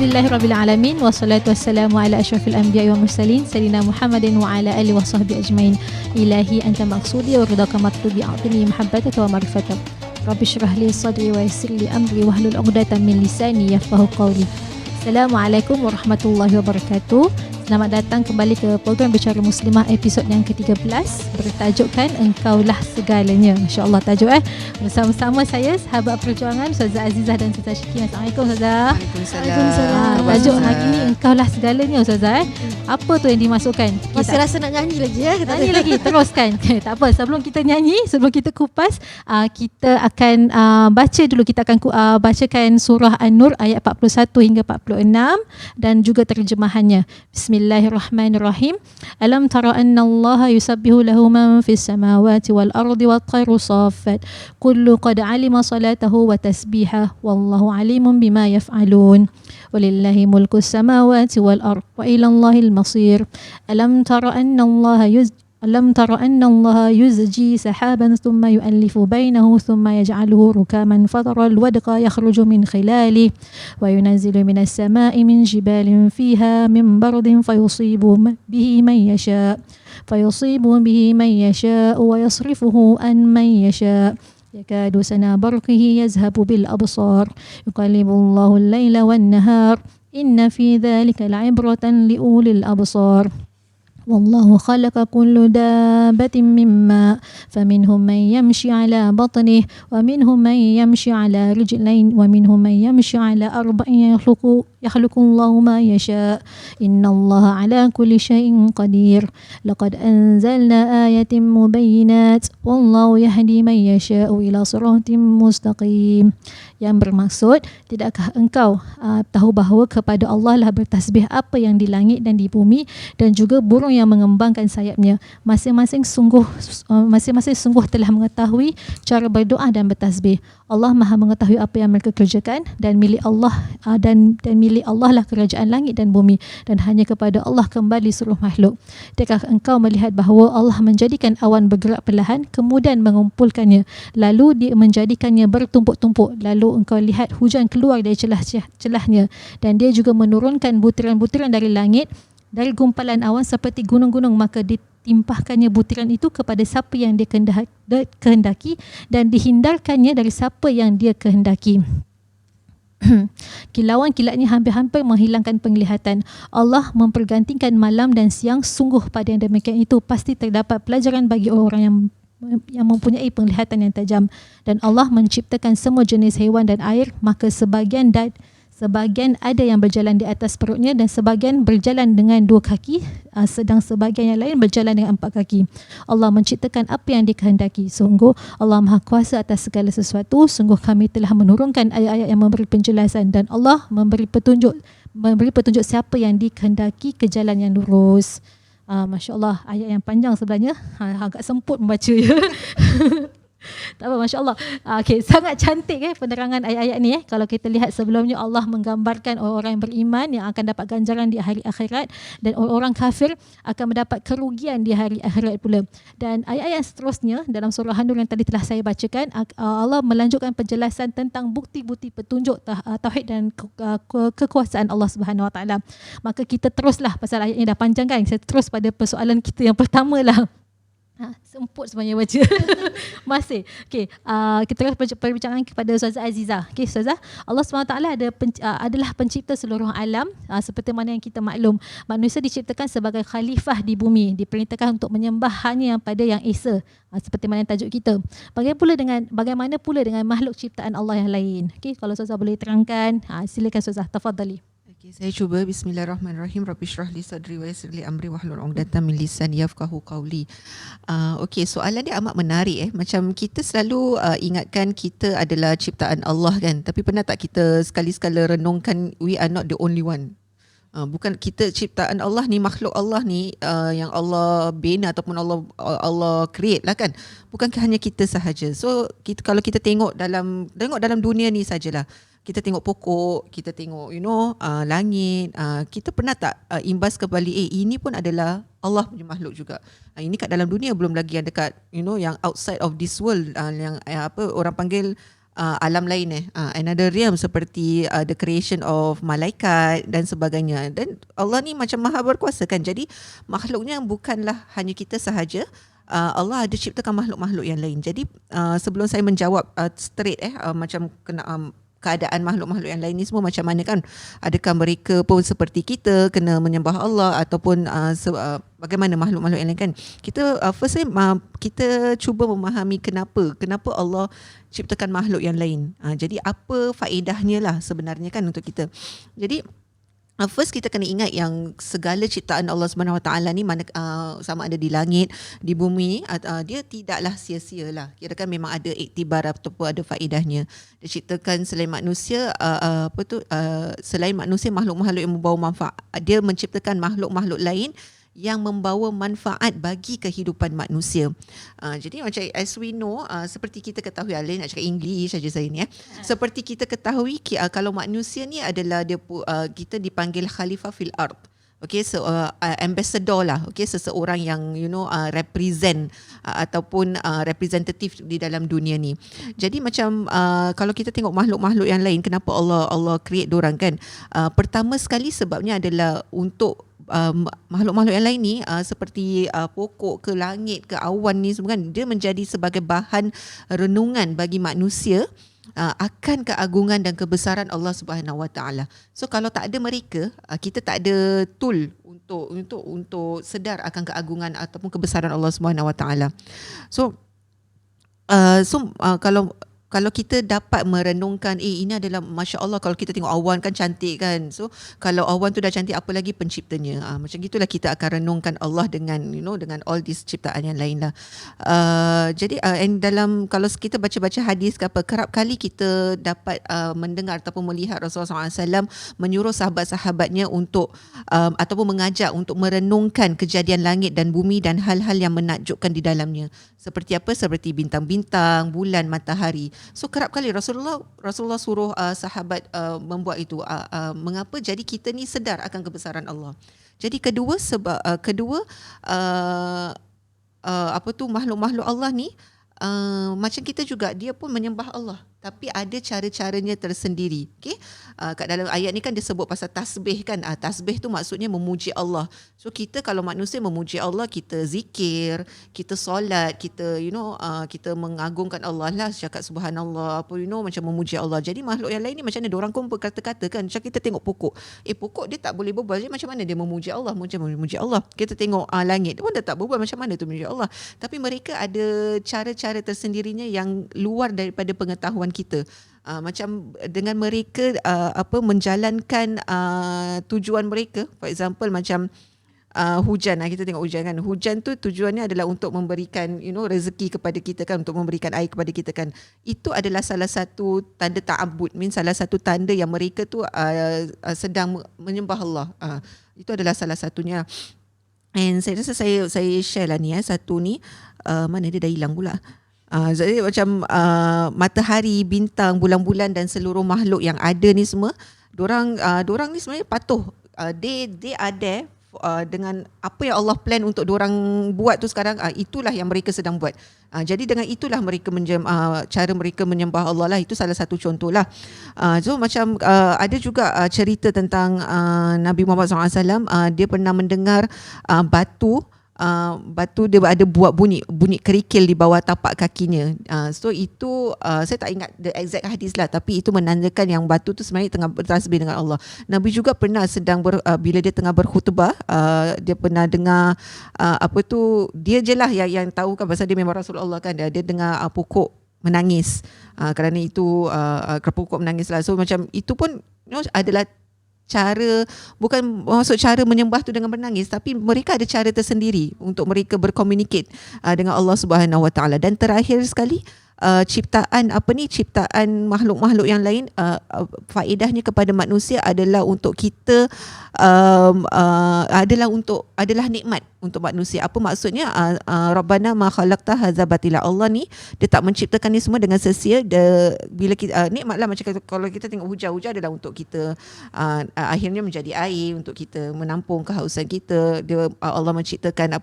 Alhamdulillahirrabbilalamin. Wassalatu wassalamu ala asyrafil anbiya'i wal mursalin Sayyidina Muhammadin wa ala alihi wa sahbihi ajmain. Ilahi anta maqsudi wa ridhaka matlubi a'tini mahabbataka wa ma'rifatak. Rabbi syrah li sadri wa yassir li amri wahlul 'uqdatam min lisani yafqahu qawli. Assalamualaikum warahmatullahi wabarakatuh. Selamat datang kembali ke program Bicara Muslimah episod yang ke-13 bertajukkan Engkaulah Segalanya. Masya-Allah tajuk bersama-sama saya sahabat perjuangan Ustazah Azizah dan Ustazah Syiki. Assalamualaikum Ustazah. Waalaikumsalam. Tajuk hari ini Engkaulah Segalanya Ustazah. Apa tu yang dimasukkan? Masih rasa nak nyanyi lagi ya? Nyanyi lagi teruskan. Tak apa, sebelum kita nyanyi, sebelum kita kupas, kita akan baca dulu. Kita akan bacakan surah An-Nur ayat 41 hingga 46 dan juga terjemahannya. Bismillahirrahmanirrahim. Alam tara anna Allah yusabbihu lahu man fis samawati wal ardi wat tayru saffat. Kullu qad alima salatahu wa tasbihah. Wallahu alimun bima yaf'alun. Walillahi mulku samawati wal ardi wa ila Allahil masir. Alam tara anna Allah yuzji sahaban thumma yu'allifu bainahu thumma yaj'aluhu rukaman fatara al-wadqa yakhruju min khilalihi wa yunazzilu minas sama'i min jibalin fiha min bardin fayusibu bihi man yasha wa yasrifuhu an man yasha يكاد سنا برقه يذهب بالأبصار يقلب الله الليل والنهار إن في ذلك لعبرة لأولي الأبصار والله خلق كل دابة من ماء فمنهم من يمشي على بطنه ومنهم من يمشي على رجلين ومنهم من يمشي على أربع يخلق الله ما يشاء إن الله على كل شيء قدير لقد أنزلنا آية مبينات والله يهدي من يشاء إلى صراط مستقيم. Yang bermaksud, tidakkah engkau tahu bahawa kepada Allah lah bertasbih apa yang di langit dan di bumi dan juga burung yang mengembangkan sayapnya. Masing-masing sungguh telah mengetahui cara berdoa dan bertasbih. Allah Maha mengetahui apa yang mereka kerjakan dan milik Allah dan milik Allah lah kerajaan langit dan bumi dan hanya kepada Allah kembali seluruh makhluk. Tidakkah engkau melihat bahawa Allah menjadikan awan bergerak perlahan kemudian mengumpulkannya lalu dia menjadikannya bertumpuk-tumpuk lalu engkau lihat hujan keluar dari celah-celahnya dan dia juga menurunkan butiran-butiran dari langit dari gumpalan awan seperti gunung-gunung maka ditimpahkannya butiran itu kepada siapa yang dia kehendaki dan dihindarkannya dari siapa yang dia kehendaki. Kilauan kilatnya hampir-hampir menghilangkan penglihatan. Allah mempergantikan malam dan siang. Sungguh pada yang demikian itu pasti terdapat pelajaran bagi orang yang mempunyai penglihatan yang tajam. Dan Allah menciptakan semua jenis haiwan dan air, maka sebahagian ada yang berjalan di atas perutnya dan sebahagian berjalan dengan 2 kaki, sedang sebahagian yang lain berjalan dengan 4 kaki. Allah menciptakan apa yang dikehendaki. Sungguh Allah Maha Kuasa atas segala sesuatu. Sungguh kami telah menurunkan ayat-ayat yang memberi penjelasan dan Allah memberi petunjuk siapa yang dikehendaki ke jalan yang lurus. Masya Allah, ayat yang panjang sebenarnya, agak semput membaca ya. Tak apa, Masya Allah. Okay, sangat cantik penerangan ayat-ayat ni. Kalau kita lihat sebelumnya Allah menggambarkan orang-orang yang beriman yang akan dapat ganjaran di hari akhirat dan orang-orang kafir akan mendapat kerugian di hari akhirat pula. Dan ayat-ayat seterusnya dalam surah An-Nur yang tadi telah saya bacakan, Allah melanjutkan penjelasan tentang bukti-bukti petunjuk tauhid dan kekuasaan Allah Subhanahu Wa Taala. Maka kita teruslah, pasal ayat ini dah panjang kan, saya terus pada persoalan kita yang pertama lah. Semput sebenarnya baca. Masih. Okay, kita terus perbincangan kepada Ustazah Azizah. Okay, Ustazah, Allah SWT adalah pencipta seluruh alam. Seperti mana yang kita maklum, manusia diciptakan sebagai khalifah di bumi, diperintahkan untuk menyembah hanya pada yang esa. Seperti mana yang tajuk kita. Bagaimana pula dengan makhluk ciptaan Allah yang lain? Okay, kalau Ustazah boleh terangkan, silakan Ustazah, tafadhali. Okay, saya cuba. Bismillahirrahmanirrahim. Rabbi syrah li sadri wa yassir li amri wahlul 'uqdatam min lisani yafqahu qawli. Okey, soalan dia amat menarik. Macam kita selalu ingatkan kita adalah ciptaan Allah kan. Tapi pernah tak kita sekali-sekala renungkan we are not the only one. Bukan kita ciptaan Allah ni, makhluk Allah ni yang Allah bina ataupun Allah create lah kan. Bukankah hanya kita sahaja. So kalau kita tengok dalam dunia ni sajalah. Kita tengok pokok, kita tengok langit, kita pernah tak imbas kembali ini pun adalah Allah punya makhluk juga. Ini kat dalam dunia, belum lagi yang dekat yang outside of this world, yang orang panggil alam lain another realm seperti the creation of malaikat dan sebagainya. Dan Allah ni macam maha berkuasa kan. Jadi makhluknya bukanlah hanya kita sahaja. Allah ada ciptakan makhluk-makhluk yang lain. Jadi sebelum saya menjawab straight macam kena keadaan makhluk-makhluk yang lain ni semua macam mana kan, adakah mereka pun seperti kita kena menyembah Allah ataupun bagaimana makhluk-makhluk yang lain kan. Kita first kita cuba memahami kenapa Allah ciptakan makhluk yang lain. Jadi apa faedahnya lah sebenarnya kan untuk kita. Jadi first kita kena ingat yang segala ciptaan Allah Subhanahu Wa Taala ni mana sama ada di langit, di bumi, dia tidaklah sia-sia lah. Kirakan memang ada iktibar ataupun ada faedahnya. Dia ciptakan selain manusia selain manusia makhluk-makhluk yang membawa manfaat. Dia menciptakan makhluk-makhluk lain yang membawa manfaat bagi kehidupan manusia. Jadi macam as we know, seperti kita ketahui, Alin nak cakap English saja saya ni seperti kita ketahui kalau manusia ni adalah dia kita dipanggil khalifah fil ard. Okay, so ambassador lah, okay, seseorang yang represent ataupun representative di dalam dunia ni. Jadi macam kalau kita tengok makhluk-makhluk yang lain, kenapa Allah create dorang kan? Pertama sekali sebabnya adalah untuk makhluk-makhluk yang lain ni seperti pokok ke langit ke awan ni semua kan, dia menjadi sebagai bahan renungan bagi manusia akan keagungan dan kebesaran Allah Subhanahu Wa Taala. So kalau tak ada mereka, kita tak ada tool untuk sedar akan keagungan ataupun kebesaran Allah Subhanahu Wa Taala. So kalau kita dapat merenungkan, ini adalah Masya Allah, kalau kita tengok awan kan cantik kan. So kalau awan tu dah cantik, apa lagi penciptanya. Macam gitulah kita akan renungkan Allah dengan dengan all these ciptaan yang lain lah. Jadi dalam, kalau kita baca-baca hadis ke apa, kerap kali kita dapat mendengar ataupun melihat Rasulullah SAW menyuruh sahabat-sahabatnya untuk ataupun mengajak untuk merenungkan kejadian langit dan bumi dan hal-hal yang menakjubkan di dalamnya. Seperti apa? Seperti bintang-bintang, bulan, matahari. So kerap kali Rasulullah suruh sahabat membuat itu. Mengapa? Jadi kita ni sedar akan kebesaran Allah. Jadi kedua makhluk-makhluk Allah ni macam kita juga, dia pun menyembah Allah, tapi ada cara-caranya tersendiri. Okay? Kat dalam ayat ni kan dia sebut pasal tasbih kan. Tasbih tu maksudnya memuji Allah. So kita kalau manusia memuji Allah, kita zikir, kita solat, kita kita mengagungkan Allah lah, cakap subhanallah, macam memuji Allah. Jadi makhluk yang lain ni macam mana diorang pun berkata-kata kan. Macam kita tengok pokok. Pokok dia tak boleh berbual. Jadi macam mana dia memuji Allah? Macam memuji Allah. Kita tengok langit pun dia tak berbual. Macam mana tu memuji Allah? Tapi mereka ada cara-cara tersendirinya yang luar daripada pengetahuan kita. Macam dengan mereka menjalankan tujuan mereka. For example macam hujan, kita tengok hujan kan. Hujan tu tujuannya adalah untuk memberikan rezeki kepada kita kan, untuk memberikan air kepada kita kan. Itu adalah salah satu tanda ta'abbud, salah satu tanda yang mereka tu sedang menyembah Allah. Itu adalah salah satunya. And saya rasa saya share lah ni satu ni, mana dia dah hilang pula. Jadi macam matahari, bintang, bulan-bulan dan seluruh makhluk yang ada ni semua, dorang ni sebenarnya patuh. They are there dengan apa yang Allah plan untuk dorang buat tu sekarang. Itulah yang mereka sedang buat. Jadi dengan itulah mereka cara mereka menyembah Allah lah. Itu salah satu contoh lah. So macam ada juga cerita tentang Nabi Muhammad SAW. Dia pernah mendengar batu dia ada buat bunyi kerikil di bawah tapak kakinya. So itu saya tak ingat the exact hadis lah, tapi itu menandakan yang batu tu sebenarnya tengah bertasbih dengan Allah. Nabi juga pernah bila dia tengah berkhutbah, dia pernah dengar dia je lah yang tahu kan, pasal dia memang Rasulullah kan. Dia dengar pokok menangis. Kerana itu pokok menangis lah. So macam itu pun adalah cara, bukan maksud cara menyembah tu dengan menangis, tapi mereka ada cara tersendiri untuk mereka berkomunikate dengan Allah Subhanahu Wa Taala. Dan terakhir sekali, ciptaan makhluk-makhluk yang lain, faedahnya kepada manusia adalah untuk kita, adalah nikmat untuk manusia. Apa maksudnya? Rabbana ma khalaqta hadza batila. Allah ni dia tak menciptakan ni semua dengan sia-sia. Bila kita nikmatlah, macam kalau kita tengok hujan adalah untuk kita akhirnya menjadi air untuk kita menampung kehausan kita. Allah menciptakan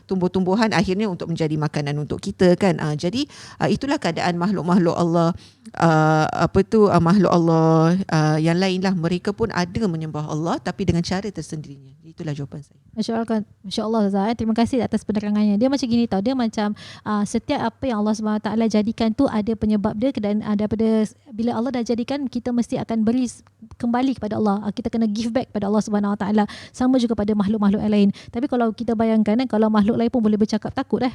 tumbuh-tumbuhan akhirnya untuk menjadi makanan untuk kita kan. Jadi itulah keadaan makhluk-makhluk Allah, makhluk Allah yang lain lah, mereka pun ada menyembah Allah tapi dengan cara tersendirinya. Itulah jawapan saya. Masya Allah Ustaz, terima kasih atas penerangannya. Dia macam gini tau, dia macam setiap apa yang Allah SWT jadikan tu ada penyebab dia, dan daripada bila Allah dah jadikan, kita mesti akan beri kembali kepada Allah. Kita kena give back pada Allah SWT. Sama juga pada makhluk-makhluk yang lain. Tapi kalau kita bayangkan kalau makhluk lain pun boleh bercakap, takut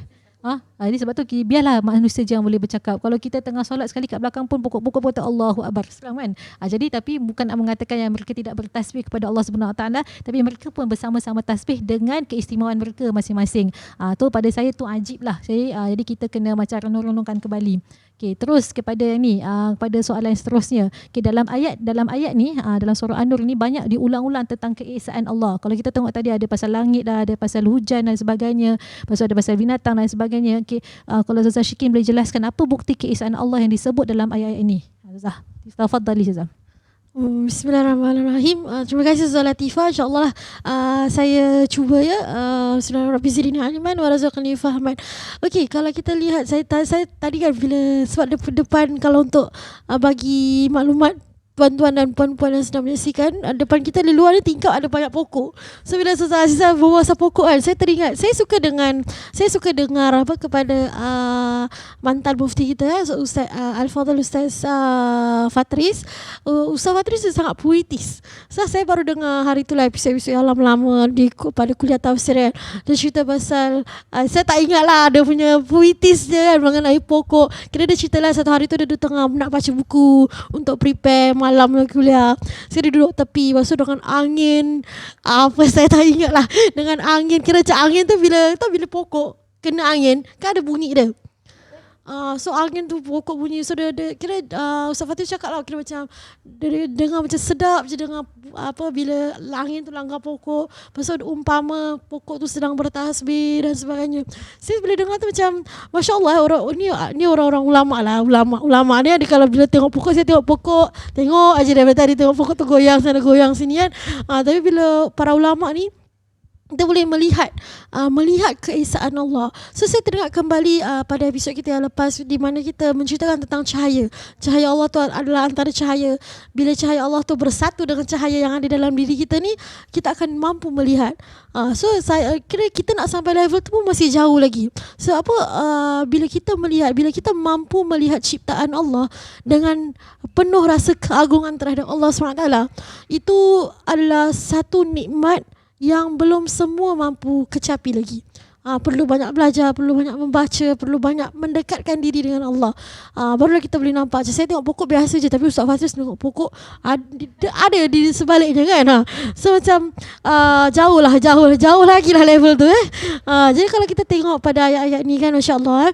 ini sebab tu biarlah manusia je yang boleh bercakap. Kalau kita tengah solat sekali kat belakang pun pokok-pokok kata Allahu Akbar, seram kan? Jadi tapi bukan nak mengatakan yang mereka tidak bertasbih kepada Allah Subhanahu Wa Taala, tapi mereka pun bersama-sama tasbih dengan keistimewaan mereka masing-masing. Tu pada saya tu ajib lah. Jadi kita kena macam renung-renungkan kembali. Okay, terus kepada kepada soalan yang seterusnya. Okay, dalam ayat ni, dalam surah An-Nur ni banyak diulang-ulang tentang keesaan Allah. Kalau kita tengok tadi ada pasal langit dah, ada pasal hujan dan sebagainya, ada pasal binatang dan sebagainya. Okay, kalau Ustazah Syikin boleh jelaskan apa bukti keesaan Allah yang disebut dalam ayat ini. Ustazah, tafadhali Ustazah. Bismillahirrahmanirrahim. Terima kasih Ustazah Latifah. InsyaAllah saya cuba ya. Bismillahirrahmanirrahim. Rabbi zidni ilman wa razaqni fahman. Okey, kalau kita lihat, saya tadi kan bila sebab depan kalau untuk bagi maklumat tuan-tuan dan puan-puan yang sedang menyaksikan, depan kita di luar ni tingkap ada banyak pokok. So bila Ustazah Azizah berbual pasal pokok kan, saya teringat, saya suka dengar kepada mantan mufti kita, Ustaz Al-Fadhil Ustaz Fatris. Ustaz Fatris dia sangat puitis. So saya baru dengar hari tu lah episod-episod yang lama-lama pada kuliah tafsir kan. Dia cerita pasal saya tak ingat lah dia punya puitis dia kan mengenai pokok. Kira dia cerita lah satu hari tu dia tengah nak baca buku untuk prepare malam kuliah. Saya duduk tepi, lepas tu dengan angin, saya tak ingat lah, dengan angin, kira macam angin tu bila pokok kena angin kan ada bunyi dia. So angin tu pokok bunyi. So dia kira Ustaz Fatih cakap lah, kira macam dia dengar macam sedap je dengar bila angin tu langgar pokok. Lepas tu umpama pokok tu sedang bertasbih dan sebagainya. Saya boleh dengar tu macam Masya Allah, ni orang-orang ulama lah. Ulama ni ada, kalau bila tengok pokok, saya tengok pokok, tengok aja daripada tadi tengok pokok tu goyang sana goyang sini kan. Tapi bila para ulama ni kita boleh melihat keesaan Allah. So saya teringat kembali pada episod kita yang lepas di mana kita menceritakan tentang cahaya. Cahaya Allah tu adalah antara cahaya. Bila cahaya Allah tu bersatu dengan cahaya yang ada dalam diri kita ni, kita akan mampu melihat. So saya kira kita nak sampai level tu pun masih jauh lagi. So bila kita mampu melihat ciptaan Allah dengan penuh rasa keagungan terhadap Allah SWT, itu adalah satu nikmat yang belum semua mampu kecapi lagi. Perlu banyak belajar, perlu banyak membaca, perlu banyak mendekatkan diri dengan Allah. Barulah kita boleh nampak. Saya tengok pokok biasa je, tapi Ustaz Fazil tengok pokok ada di sebaliknya kan. So macam jauh lagi lah level tu. Jadi kalau kita tengok pada ayat-ayat ni kan, Masya Allah,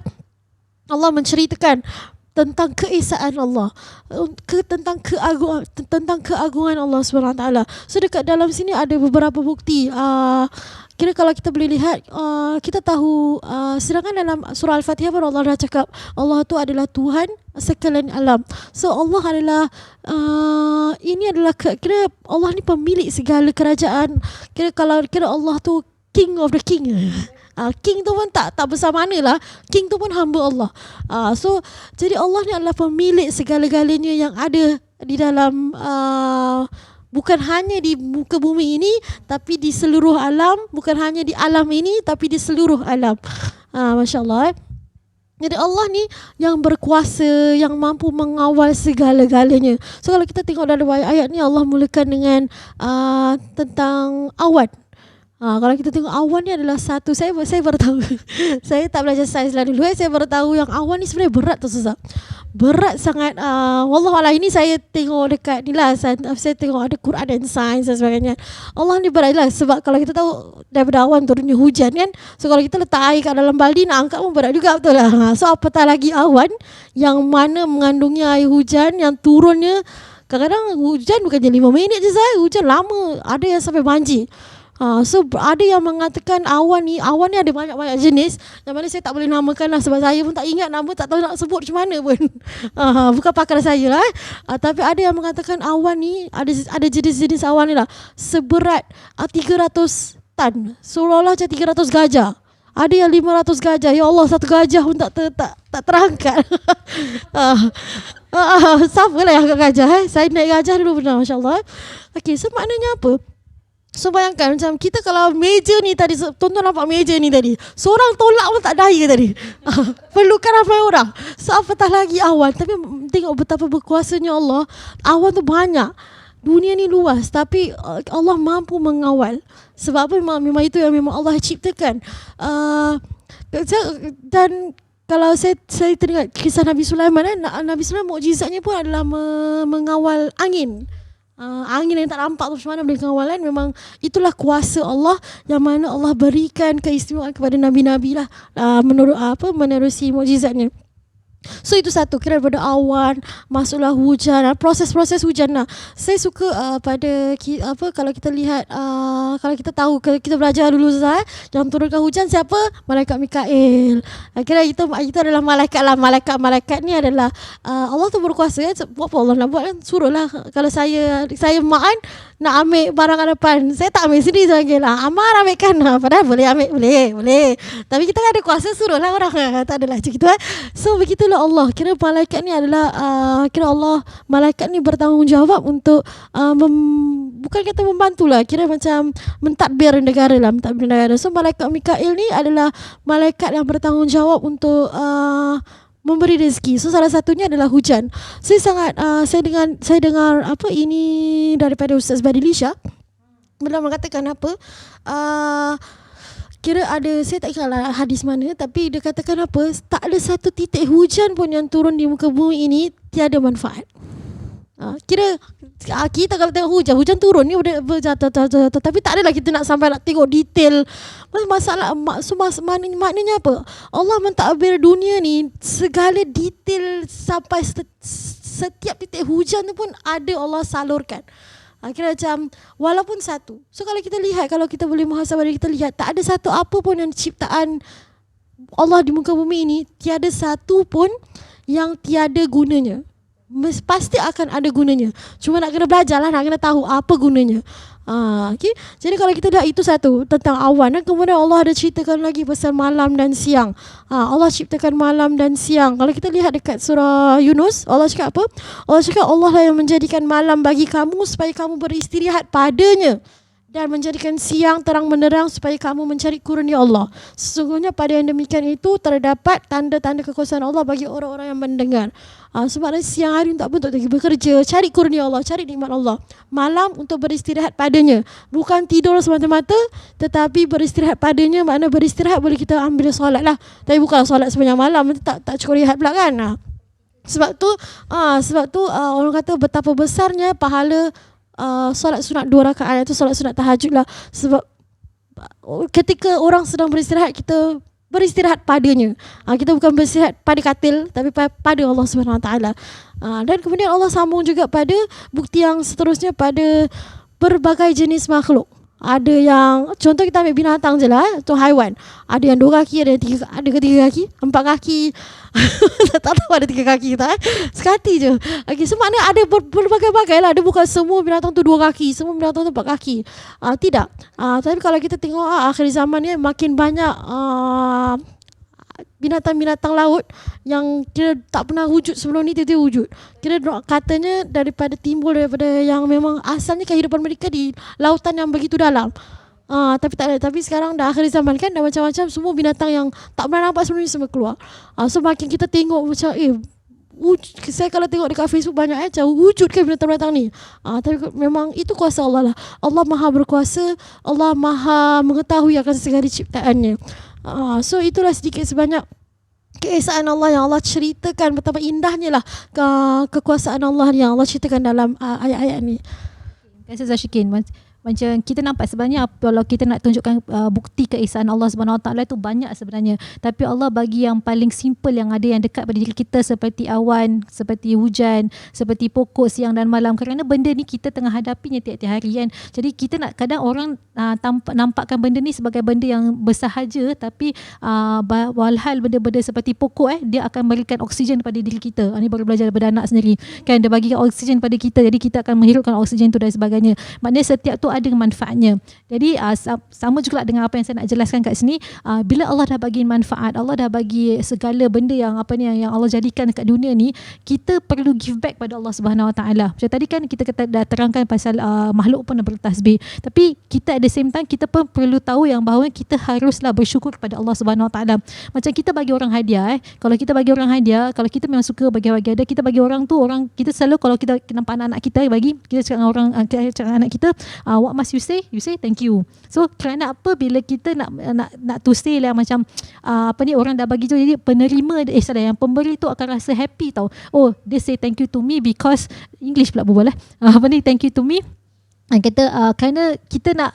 Allah menceritakan tentang keesaan Allah, tentang keagungan Allah SWT. So dekat dalam sini ada beberapa bukti. Kira kalau kita boleh lihat, kita tahu sedangkan dalam surah Al-Fatihah pun Allah dah cakap Allah tu adalah Tuhan sekalian alam. So Allah adalah ini adalah kira Allah ni pemilik segala kerajaan. Kira Allah tu King of the King. King tu pun tak besar mana lah. King tu pun hamba Allah. So jadi Allah ni adalah pemilik segala-galanya yang ada di dalam bukan hanya di muka bumi ini, tapi di seluruh alam. Bukan hanya di alam ini, tapi di seluruh alam. Masya Allah. Jadi Allah ni yang berkuasa, yang mampu mengawal segala-galanya. So kalau kita tengok dalam ayat ni, Allah mulakan dengan tentang awan. Kalau kita tengok awan ni adalah satu, saya baru tahu. Saya tak belajar sains lah dulu. Saya baru tahu yang awan ni sebenarnya berat tu susah. Berat sangat. Wallahualam, ini saya tengok dekat ni lah. Saya tengok ada Quran dan sains dan sebagainya. Allah ni berat lah. Sebab kalau kita tahu daripada awan turunnya hujan kan. So kalau kita letak air kat dalam baldi nak angkat pun berat juga, betul lah. So apatah lagi awan yang mana mengandungi air hujan yang turunnya. Kadang-kadang hujan bukan je 5 minit je saya. Hujan lama. Ada yang sampai banjir. So ada yang mengatakan awan ni ada banyak-banyak jenis yang mana saya tak boleh namakan lah, sebab saya pun tak ingat nama, tak tahu nak sebut macam mana pun. Bukan pakar saya lah. Tapi ada yang mengatakan awan ni ada jenis-jenis awan ni lah seberat 300 tan, seolah-olah macam 300 gajah. Ada yang 500 gajah. Ya Allah, satu gajah pun tak terangkat. Siapa lah yang angkat gajah? Saya naik gajah dulu pernah, Masya Allah. Okay, so maknanya apa? So bayangkan macam kita kalau meja ni tadi, tuan-tuan nampak meja ni tadi, seorang tolak pun tak daya tadi. Perlukan ramai orang. So apatah lagi awan. Tapi tengok betapa berkuasanya Allah. Awan tu banyak. Dunia ni luas, tapi Allah mampu mengawal. Sebab apa? Memang itu yang memang Allah ciptakan. Dan kalau saya teringat kisah Nabi Sulaiman, Nabi Sulaiman mukjizatnya pun adalah mengawal angin. Angin yang tak nampak tu macam mana boleh kawal kan. Memang itulah kuasa Allah yang mana Allah berikan keistimewaan kepada nabi-nabi lah, menerusi mukjizatnya. So itu satu, kira daripada awan masuklah hujan, proses-proses hujan lah. Saya suka kalau kita lihat, kalau kita tahu, kita belajar dulu yang turunkan hujan siapa? Malaikat Mikail. Kira itu adalah malaikat lah. Malaikat ni adalah Allah tu berkuasa kan. Buat apa Allah nak buat kan? Suruhlah. Kalau saya maan nak ambil barang kat depan, saya tak ambil sendiri sebagai lah. Amar ambilkan lah. Padahal boleh ambil, boleh. Tapi kita kan ada kuasa, suruhlah orang. Tak adalah macam itu. So begitulah Allah. Kira malaikat ni adalah kira Allah, malaikat ni bertanggungjawab untuk bukan kata membantulah, kira macam mentadbir negara lah, So malaikat Mikail ni adalah malaikat yang bertanggungjawab untuk memberi rezeki. So salah satunya adalah hujan. Saya dengar ini daripada Ustaz Badilisha. Beliau mengatakan kira ada, saya tak ingat lah hadis mana, tapi dia katakan tak ada satu titik hujan pun yang turun di muka bumi ini tiada manfaat. Kira kita kalau tengok hujan turun ni berjatuh, tapi tak adalah kita nak sampai nak tengok detail masalah. Maknanya apa? Allah mentadbir dunia ni, segala detail sampai setiap titik hujan tu pun ada Allah salurkan. Kira macam walaupun satu. So kalau kita lihat, kalau kita boleh muhasabah diri kita lihat, tak ada satu apa pun yang ciptaan Allah di muka bumi ini, tiada satu pun yang tiada gunanya. Pasti akan ada gunanya. Cuma nak kena belajar lah, nak kena tahu apa gunanya. Okay? Jadi kalau kita dah, itu satu tentang awan. Dan kemudian Allah ada ceritakan lagi pasal malam dan siang. Allah ciptakan malam dan siang. Kalau kita lihat dekat surah Yunus, Allah cakap apa? Allah cakap Allah lah yang menjadikan malam bagi kamu supaya kamu beristirahat padanya, dan menjadikan siang terang menerang supaya kamu mencari kurnia Allah. Sesungguhnya pada yang demikian itu terdapat tanda-tanda kekuasaan Allah bagi orang-orang yang mendengar. Sebab siang hari tak untuk bekerja, cari kurnia Allah, cari nikmat Allah. Malam untuk beristirahat padanya. Bukan tidur semata-mata, tetapi beristirahat padanya. Makna beristirahat boleh kita ambil solat lah, tapi bukan solat sepanjang malam, tak cukup rehat pula kan. Sebab tu orang kata betapa besarnya pahala solat sunat 2 rakaat, itu solat sunat tahajud lah. Sebab ketika orang sedang beristirahat, kita beristirahat padanya. Kita bukan beristirahat pada katil, tapi pada Allah SWT. Dan kemudian Allah sambung juga pada bukti yang seterusnya pada berbagai jenis makhluk. Ada yang, contoh kita ambil binatang je lah, tu haiwan. Ada yang 2 kaki, ada yang 3 kaki, 4 kaki. Tak tahu ada 3 kaki tak, sekati je. Okay, so maknanya ada berbagai-bagai lah. Ada bukan semua binatang tu 2 kaki, semua binatang tu 4 kaki. Tidak. Tapi kalau kita tengok akhir zaman ni makin banyak binatang-binatang laut yang kira tak pernah wujud sebelum ni, tiba-tiba wujud. Kira katanya daripada yang memang asalnya kehidupan mereka di lautan yang begitu dalam. Tapi tak ada. Tapi sekarang dah akhir zaman kan, dah macam-macam, semua binatang yang tak pernah nampak sebelum ni semua keluar. So makin kita tengok macam saya kalau tengok dekat Facebook banyak macam wujud kan binatang-binatang ni. Tapi memang itu kuasa Allah lah. Allah Maha berkuasa, Allah Maha mengetahui akan segala ciptaannya. So itulah sedikit sebanyak keesaan Allah yang Allah ceritakan, betapa indahnya lah kekuasaan Allah yang Allah ceritakan dalam ayat-ayat ni. Terima kasih Zashikin. Macam kita nampak sebenarnya kalau kita nak tunjukkan bukti keesaan Allah SWT itu banyak sebenarnya. Tapi Allah bagi yang paling simple, yang ada yang dekat pada diri kita, seperti awan, seperti hujan, seperti pokok siang dan malam. Kerana benda ni kita tengah hadapinya tiap-tiap hari kan. Jadi kita nak, kadang orang nampakkan benda ni sebagai benda yang bersahaja, tapi walhal benda-benda seperti pokok dia akan memberikan oksigen pada diri kita. Ini baru belajar daripada anak sendiri kan, dia bagi oksigen pada kita, jadi kita akan menghirupkan oksigen tu dan sebagainya. Maknanya setiap tu ada manfaatnya. Jadi sama juga dengan apa yang saya nak jelaskan kat sini, bila Allah dah bagi manfaat, Allah dah bagi segala benda yang yang Allah jadikan kat dunia ni, kita perlu give back pada Allah Subhanahu Wa Taala. Macam tadi kan kita dah terangkan pasal makhluk pun bertasbih, tapi kita at the same time kita pun perlu tahu yang bahawa kita haruslah bersyukur kepada Allah Subhanahu Wa Taala. Macam kita bagi orang hadiah, kalau kita bagi orang hadiah, kalau kita memang suka bagi hadiah, kita bagi orang tu, orang kita selalu kalau kita nampak anak-anak kita bagi, kita cakap dengan orang, kita cakap anak kita, what must you say thank you. So kerana apa, bila kita nak to say lah macam orang dah bagi tu, jadi penerima yang pemberi tu akan rasa happy tau. Oh, they say thank you to me because English pula berbual thank you to me. Kata kerana kita nak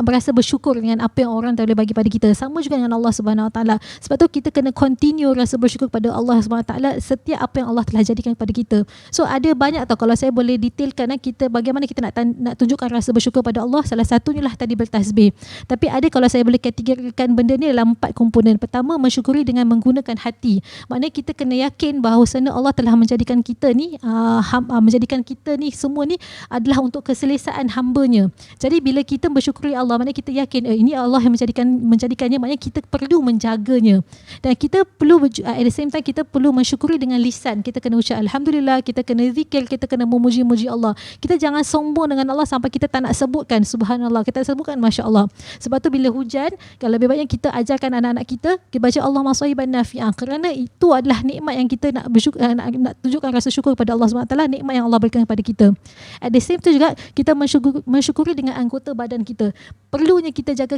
berasa bersyukur dengan apa yang orang boleh bagi pada kita. Sama juga dengan Allah Subhanahu Wa Taala. Sebab tu kita kena continue rasa bersyukur pada Allah Subhanahu Wa Taala setiap apa yang Allah telah jadikan kepada kita. So ada banyak tau, kalau saya boleh detailkan kita bagaimana kita nak tunjukkan rasa bersyukur pada Allah. Salah satunya lah tadi bertasbih. Tapi ada, kalau saya boleh kategorikan benda ni dalam 4 komponen. Pertama, mensyukuri dengan menggunakan hati. Maknanya kita kena yakin bahawa Allah telah menjadikan kita ni semua ni adalah untuk keselesaan hamba-Nya. Jadi bila kita bersyukuri Allah, maknanya kita yakin ini Allah yang menjadikannya, maknanya kita perlu menjaganya. Dan kita perlu at the same time kita perlu mensyukuri dengan lisan. Kita kena ucap alhamdulillah, kita kena zikir, kita kena memuji-muji Allah. Kita jangan sombong dengan Allah sampai kita tak nak sebutkan subhanallah, kita sebutkan masya-Allah. Sebab tu bila hujan, kalau lebih banyak kita ajarkan anak-anak kita baca Allahumma shayyiban nafi'an, kerana itu adalah nikmat yang kita nak bersyukur, nak tunjukkan rasa syukur kepada Allah SWT, nikmat yang Allah berikan kepada kita. At the same time juga kita mensyukuri dengan anggota badan kita. Perlunya kita jaga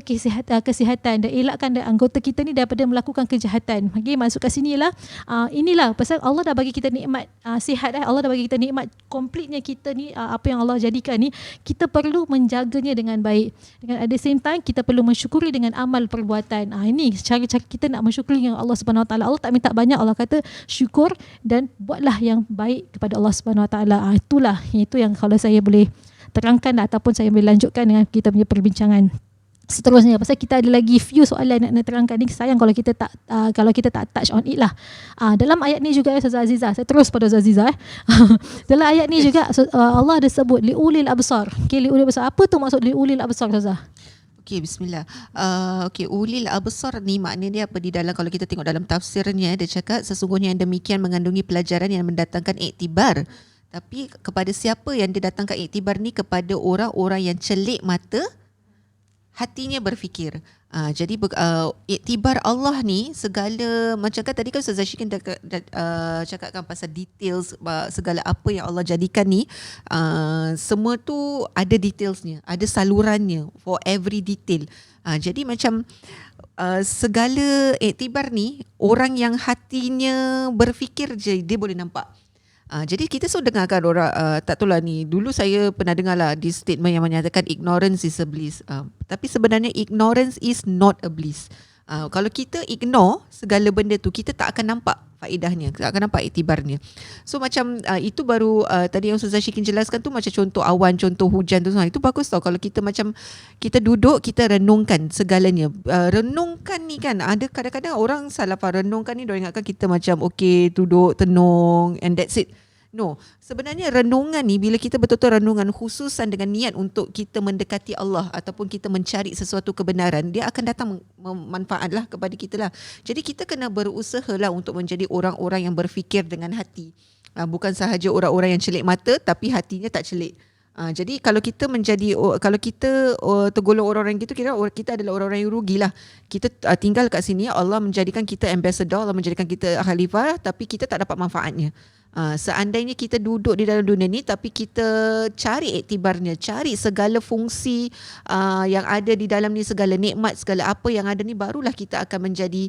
kesihatan dan elakkan anggota kita ni daripada melakukan kejahatan. Okay, masuk kat sini lah. Inilah pasal Allah dah bagi kita nikmat sihat. Allah dah bagi kita nikmat completenya kita ni, apa yang Allah jadikan ni, kita perlu menjaganya dengan baik. Dengan at the same time kita perlu mensyukuri dengan amal perbuatan. Ini cara-cara kita nak mensyukuri dengan Allah Subhanahu Wa Taala. Allah tak minta banyak, Allah kata syukur dan buatlah yang baik kepada Allah Subhanahu Wa Taala. Itu yang kalau saya boleh terangkan ataupun saya boleh lanjutkan dengan kita punya perbincangan seterusnya. Pasal kita ada lagi few soalan nak terangkan ni. Sayang kalau kita tak touch on it lah. Dalam ayat ni juga Ustazah Azizah, saya terus pada Ustazah Azizah dalam ayat ni juga Allah ada sebut liulil absar. Okay, liulil absar. Apa tu maksud liulil absar, Ustazah? Okey, bismillah. Ulil absar ni maknanya dia apa di dalam, kalau kita tengok dalam tafsirnya, dia cakap sesungguhnya yang demikian mengandungi pelajaran yang mendatangkan iktibar. Tapi kepada siapa yang didatangkan iktibar ni? Kepada orang-orang yang celik mata, hatinya berfikir. Jadi iktibar Allah ni segala, macam kan tadi kan Ustazah Syikin cakapkan pasal details segala apa yang Allah jadikan ni, semua tu ada detailsnya, ada salurannya for every detail. Jadi macam segala iktibar ni, orang yang hatinya berfikir je dia boleh nampak. Jadi kita selalu dengarkan orang, tak tahulah ni, dulu saya pernah dengar lah di statement yang menyatakan ignorance is a bliss. Tapi sebenarnya ignorance is not a bliss. Kalau kita ignore segala benda tu, kita tak akan nampak faedahnya, tak akan nampak iktibarnya. So macam itu baru tadi yang Ustazah Syikin jelaskan tu, macam contoh awan, contoh hujan tu, itu bagus tau. Kalau kita macam kita duduk, kita renungkan segalanya. Renungkan ni kan, ada kadang-kadang orang salah faham renungkan ni, dia ingatkan kita macam okay, duduk tenung and that's it. No, sebenarnya renungan ni, bila kita betul-betul renungan khususan dengan niat untuk kita mendekati Allah ataupun kita mencari sesuatu kebenaran, dia akan datang manfaatlah kepada kita lah. Jadi kita kena berusaha lah untuk menjadi orang-orang yang berfikir dengan hati. Bukan sahaja orang-orang yang celik mata tapi hatinya tak celik. Jadi kalau kita tergolong orang-orang gitu, kita adalah orang-orang yang rugilah. Kita tinggal kat sini, Allah menjadikan kita ambassador, Allah menjadikan kita khalifah, tapi kita tak dapat manfaatnya. Seandainya kita duduk di dalam dunia ni tapi kita cari iktibarnya, cari segala fungsi yang ada di dalam ni, segala nikmat, segala apa yang ada ni, barulah kita akan menjadi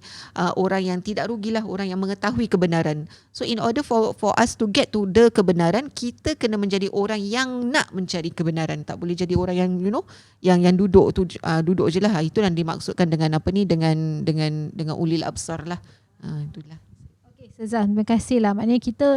orang yang tidak rugilah, orang yang mengetahui kebenaran. So in order for us to get to the kebenaran, kita kena menjadi orang yang nak mencari kebenaran. Tak boleh jadi orang yang yang duduk tu, duduk je lah. Itu yang dimaksudkan dengan apa ni, dengan ulil absar lah. Itulah. Ustazah, terima kasih lah. Maknanya kita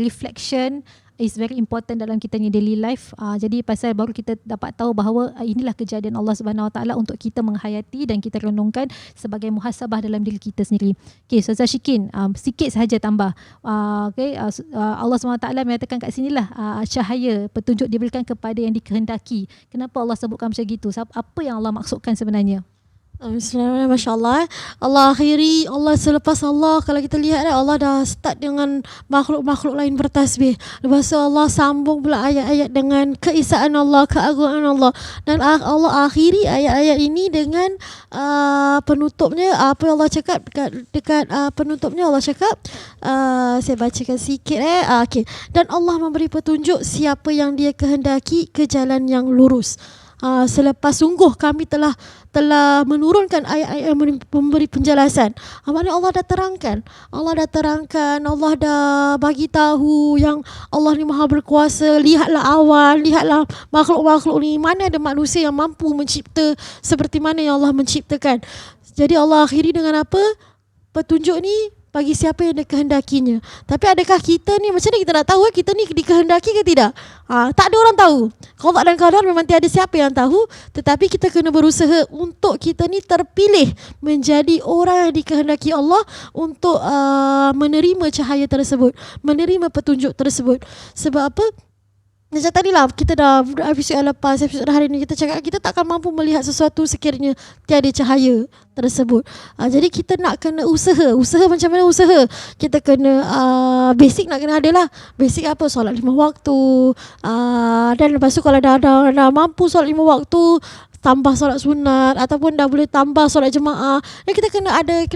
reflection is very important dalam kita ni daily life. Jadi pasal baru kita dapat tahu bahawa inilah kejadian Allah Subhanahu Wa Taala untuk kita menghayati dan kita renungkan sebagai muhasabah dalam diri kita sendiri. Okey, Ustazah Shikin, sikit sahaja tambah. Allah Subhanahu Wa Taala menyatakan kat sinilah cahaya petunjuk diberikan kepada yang dikehendaki. Kenapa Allah sebutkan macam gitu? Apa yang Allah maksudkan sebenarnya? Bismillahirrahmanirrahim. Masya Allah. Allah akhiri, Allah selepas Allah, kalau kita lihat Allah dah start dengan makhluk-makhluk lain bertasbih. Lepas tu Allah sambung pula ayat-ayat dengan keesaan Allah, keagungan Allah. Dan Allah akhiri ayat-ayat ini dengan penutupnya. Apa yang Allah cakap dekat penutupnya, Allah cakap, saya bacakan sikit. Okay. Dan Allah memberi petunjuk siapa yang Dia kehendaki ke jalan yang lurus. Selepas sungguh kami telah menurunkan ayat-ayat yang memberi penjelasan. Maknanya Allah dah terangkan, Allah dah bagi tahu yang Allah ni maha berkuasa. Lihatlah awan, lihatlah makhluk-makhluk ni, mana ada manusia yang mampu mencipta seperti mana yang Allah menciptakan. Jadi Allah akhiri dengan apa? Petunjuk ni bagi siapa yang dikehendakinya. Tapi adakah kita ni, macam mana kita nak tahu kita ni dikehendaki ke tidak? Tak ada orang tahu. Qada dan qadar memang tiada siapa yang tahu. Tetapi kita kena berusaha untuk kita ni terpilih menjadi orang yang dikehendaki Allah untuk menerima cahaya tersebut, menerima petunjuk tersebut. Sebab apa? Macam tadi lah, kita dah episod lepas, episod hari ni kita cakap kita takkan mampu melihat sesuatu sekiranya tiada cahaya tersebut. Jadi kita nak kena usaha macam mana usaha? Kita kena basic nak kena ada lah. Basic apa? Solat 5 waktu. Dan lepas tu kalau dah mampu solat 5 waktu, tambah solat sunat ataupun dah boleh tambah solat jemaah. Dan kita kena ada,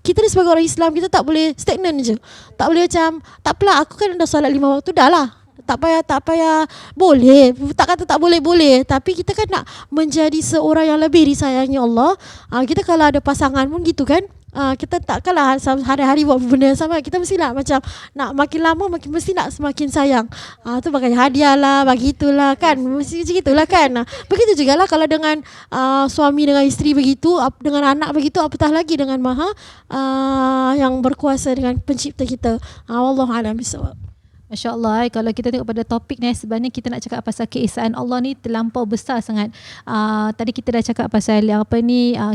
kita ni sebagai orang Islam, kita tak boleh stagnan je. Tak boleh macam, tak apalah aku kan dah solat 5 waktu dah lah. Tak payah boleh, tak kata tak boleh, tapi kita kan nak menjadi seorang yang lebih disayangi Allah. Kita kalau ada pasangan pun gitu kan, kita takkanlah hari-hari buat benda yang sama. Kita mesti nak macam nak makin lama mesti nak semakin sayang. Tu bagi hadiah lah, bagi itulah kan, mesti gitulah kan. Begitu jugalah kalau dengan suami dengan isteri begitu, dengan anak begitu, apatah lagi dengan Maha yang berkuasa, dengan pencipta kita. Wallahu a'lam bishawab. Masya Allah, kalau kita tengok pada topik ni, sebenarnya kita nak cakap pasal keesaan Allah ni terlampau besar sangat. Tadi kita dah cakap pasal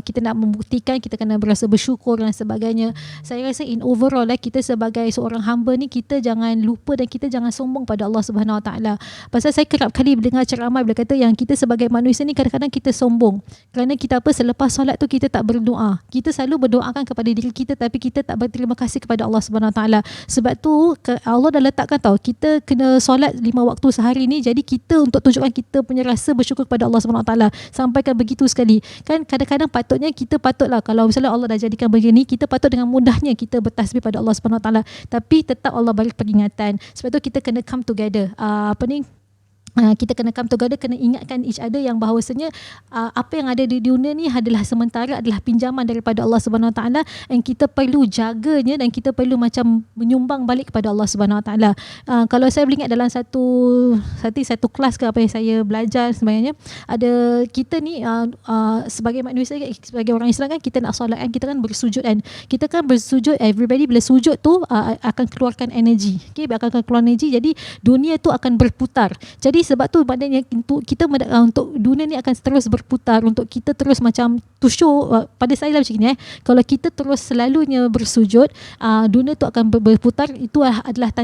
kita nak membuktikan kita kena berasa bersyukur dan sebagainya. Saya rasa in overall kita sebagai seorang hamba ni, kita jangan lupa dan kita jangan sombong pada Allah Subhanahu Wa Taala. Pasal saya kerap kali mendengar ceramah bila kata yang kita sebagai manusia ni kadang-kadang kita sombong. Kerana kita selepas solat tu kita tak berdoa. Kita selalu berdoakan kepada diri kita tapi kita tak berterima kasih kepada Allah Subhanahu Wa Taala. Sebab tu Allah dah letakkan kita kena solat 5 waktu sehari ni. Jadi kita untuk tunjukkan kita punya rasa bersyukur kepada Allah SWT, sampaikan begitu sekali. Kan kadang-kadang kita patutlah, kalau misalnya Allah dah jadikan begini, kita patut dengan mudahnya kita bertasbih pada Allah SWT. Tapi tetap Allah bagi peringatan. Sebab tu kita kena come together. Kita kena come together, kena ingatkan each other yang bahawasanya apa yang ada di dunia ni adalah sementara, adalah pinjaman daripada Allah Subhanahu Wa Taala, dan kita perlu jaganya dan kita perlu macam menyumbang balik kepada Allah Subhanahu Wa Taala. Kalau saya boleh ingat dalam satu kelas ke apa yang saya belajar sebenarnya, ada kita ni sebagai manusia, sebagai orang Islam kan, kita nak solat kan, kita kan bersujud kan. Kita kan bersujud, everybody bila sujud tu akan keluarkan energi. Okay, akan keluar energi, jadi dunia tu akan berputar. Jadi sebab tu maknanya kita untuk dunia ni akan terus berputar, untuk kita terus macam to show, pada saya lah macam ni kalau kita terus selalunya bersujud, dunia tu akan berputar. Itu adalah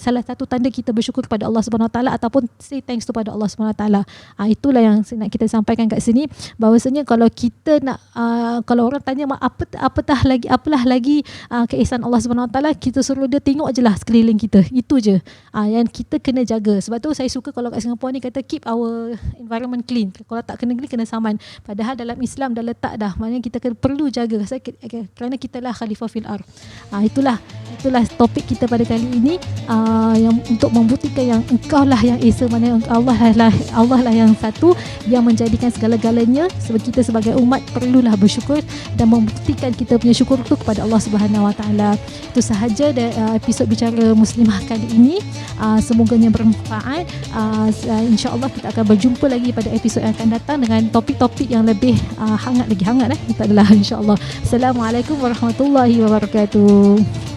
salah satu tanda kita bersyukur kepada Allah Subhanahu Wa Taala ataupun say thanks kepada Allah Subhanahu Wa Taala. Itulah yang nak kita sampaikan kat sini, bahawasanya kalau kita nak kalau orang tanya apalah lagi keihsanan Allah Subhanahu Wa Taala, kita suruh dia tengok je lah sekeliling kita. Itu je yang kita kena jaga. Sebab tu saya suka kalau kat Singapore ni kata keep our environment clean. Kalau tak kena clean, kena saman. Padahal dalam Islam dah letak dah, maknanya kita perlu jaga kerana kita lah khalifah fil ard. Itulah topik kita pada kali ini, yang untuk membuktikan yang engkau lah yang esa, maknanya Allah lah yang satu yang menjadikan segala-galanya. Sebab kita sebagai umat perlulah bersyukur dan membuktikan kita punya syukur tu kepada Allah Subhanahu Wa Taala. Itu sahaja episod Bicara Muslimah kali ini. Semoganya bermanfaat. InsyaAllah kita akan berjumpa lagi pada episod yang akan datang dengan topik-topik yang lebih hangat. Kita adalah insyaAllah. Assalamualaikum warahmatullahi wabarakatuh.